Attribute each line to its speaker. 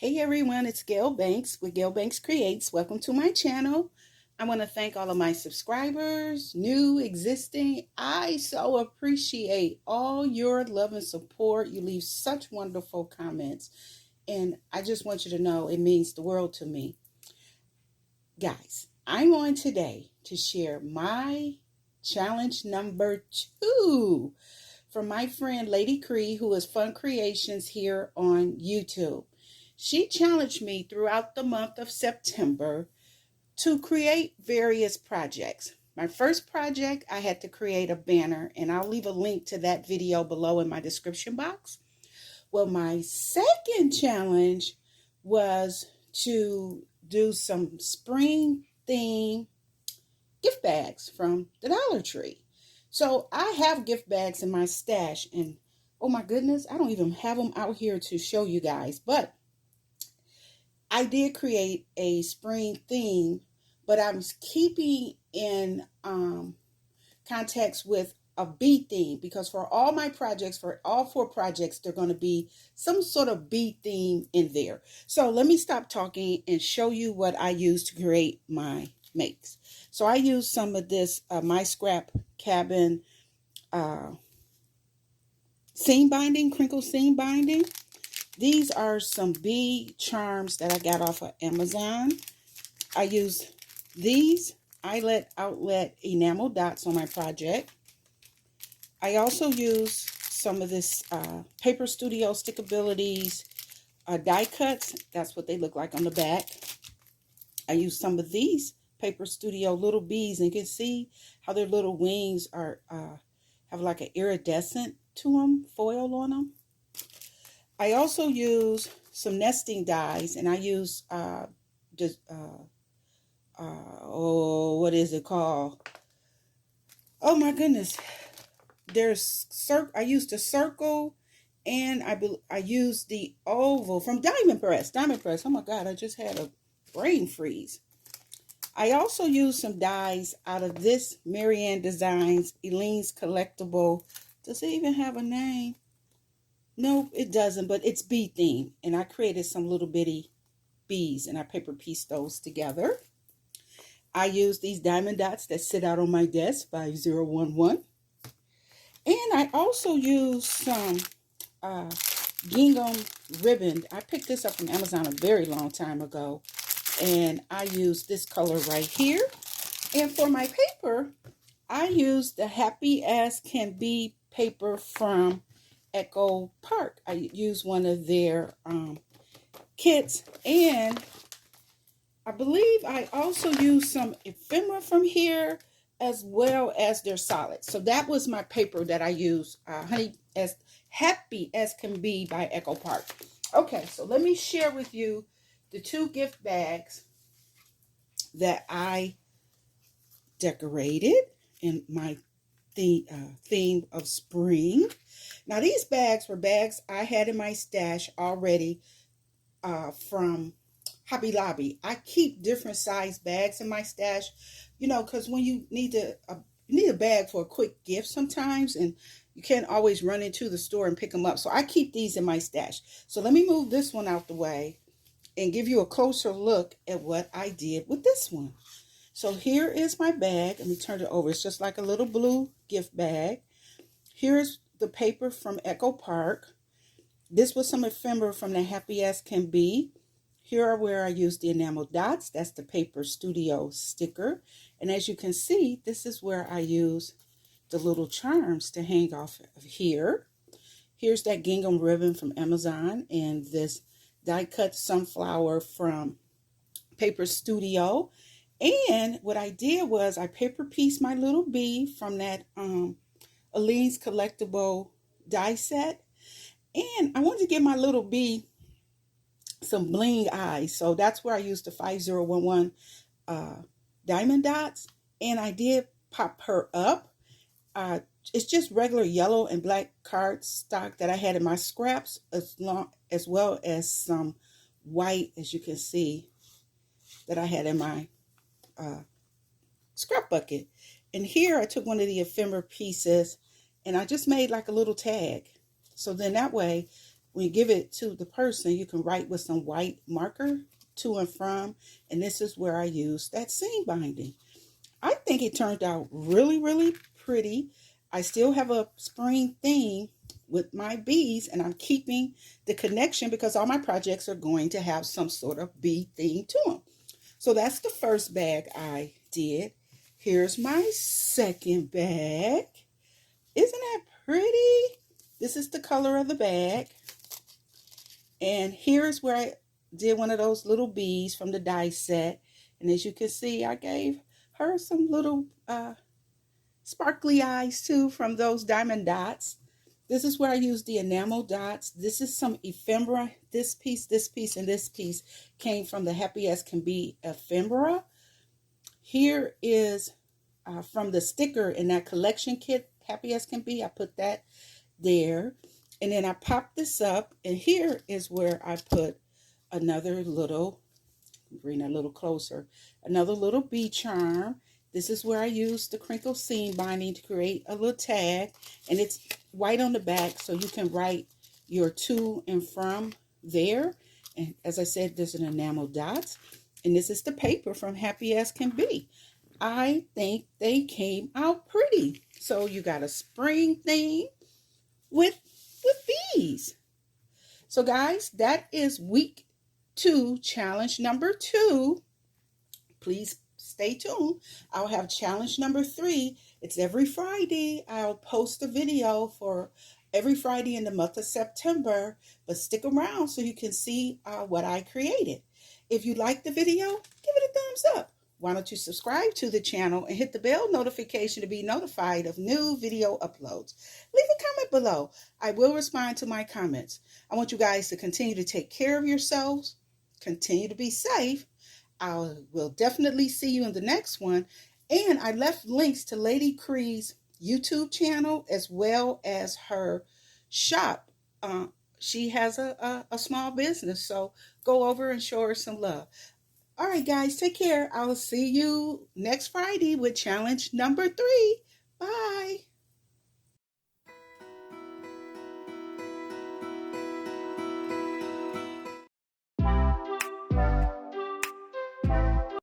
Speaker 1: Hey everyone, it's Gail Banks with Gail Banks Creates. Welcome to my channel. I want to thank all of my subscribers, new, existing. I so appreciate all your love and support. You leave such wonderful comments, and I just want you to know it means the world to me. Guys, I'm on today to share my challenge number 2 from my friend LadyKre, who is FunKREations here on YouTube. She challenged me throughout the month of September to create various projects. My first project, I had to create a banner, and I'll leave a link to that video below in my description box. Well, my second challenge was to do some spring theme gift bags from the Dollar Tree. So I have gift bags in my stash, and oh my goodness, I don't even have them out here to show you guys, but I did create a spring theme, but I'm keeping in context with a bee theme, because for all my projects, for all 4 projects, they're going to be some sort of bee theme in there. So let me stop talking and show you what I use to create my makes. So I use some of this My Scrap Cabin seam binding, crinkle seam binding. These are some bee charms that I got off of Amazon. I use these eyelet outlet enamel dots on my project. I also use some of this Paper Studio Stickabilities die cuts. That's what they look like on the back. I use some of these Paper Studio little bees, and you can see how their little wings are have like an iridescent to them, foil on them. I also use some nesting dies, and I use what is it called? Oh my goodness! I used the circle, and I used the oval from Diamond Press. Diamond Press. Oh my God! I just had a brain freeze. I also used some dies out of this Marianne Designs Elaine's Collectible. Does it even have a name? No, it doesn't, but it's bee themed, and I created some little bitty bees, and I paper pieced those together. I use these diamond dots that sit out on my desk, 5011. And I also use some gingham ribbon. I picked this up from Amazon a very long time ago, and I use this color right here. And for my paper, I use the Happy As Can Be paper from Echo Park. I use one of their kits, and I believe I also use some ephemera from here, as well as their solids. So that was my paper that I use, as Happy As Can Be by Echo Park. Okay, so let me share with you the 2 gift bags that I decorated in my theme of spring. Now, these bags were bags I had in my stash already from Hobby Lobby. I keep different size bags in my stash, you know, because when you need a bag for a quick gift sometimes, and you can't always run into the store and pick them up. So I keep these in my stash. So let me move this one out the way and give you a closer look at what I did with this one. So here is my bag. Let me turn it over. It's just like a little blue gift bag. Here's the paper from Echo Park. This was some ephemera from the Happy As Can Be. Here are where I used the enamel dots. That's the Paper Studio sticker. And as you can see, this is where I use the little charms to hang off of here. Here's that gingham ribbon from Amazon, and this die cut sunflower from Paper Studio. And what I did was I paper pieced my little bee from that Elaine's Collectible die set. And I wanted to give my little bee some bling eyes. So that's where I used the 5011 diamond dots. And I did pop her up. It's just regular yellow and black cardstock that I had in my scraps, as well as some white, as you can see, that I had in my scrap bucket. And here I took one of the ephemera pieces, and I just made like a little tag. So then that way, when you give it to the person, you can write with some white marker to and from. And this is where I use that seam binding. I think it turned out really, really pretty. I still have a spring theme with my bees, and I'm keeping the connection because all my projects are going to have some sort of bee theme to them. So that's the first bag I did. Here's my second bag. Isn't that pretty? This is the color of the bag. And here's where I did one of those little bees from the die set. And as you can see, I gave her some little sparkly eyes too from those diamond dots. This is where I use the enamel dots. This is some ephemera. This piece, and this piece came from the Happy as Can Be ephemera. Here is from the sticker in that collection kit, Happy as Can Be. I put that there. And then I popped this up. And here is where I put another little, bring that a little closer, another little bee charm. This is where I use the crinkle seam binding to create a little tag. And it's white on the back, so you can write your to and from there. And as I said, there's an enamel dots. And this is the paper from Happy as Can Be. I think they came out pretty. So you got a spring theme with bees. So guys, that is week 2, challenge number 2. Please stay tuned. I'll have challenge number 3. It's every Friday. I'll post a video for every Friday in the month of September, but stick around so you can see what I created. If you like the video, give it a thumbs up. Why don't you subscribe to the channel and hit the bell notification to be notified of new video uploads. Leave a comment below. I will respond to my comments. I want you guys to continue to take care of yourselves, continue to be safe. I will definitely see you in the next one. And I left links to LadyKre's YouTube channel as well as her shop. She has a small business, so go over and show her some love. All right, guys, take care. I'll see you next Friday with challenge number 3. Bye.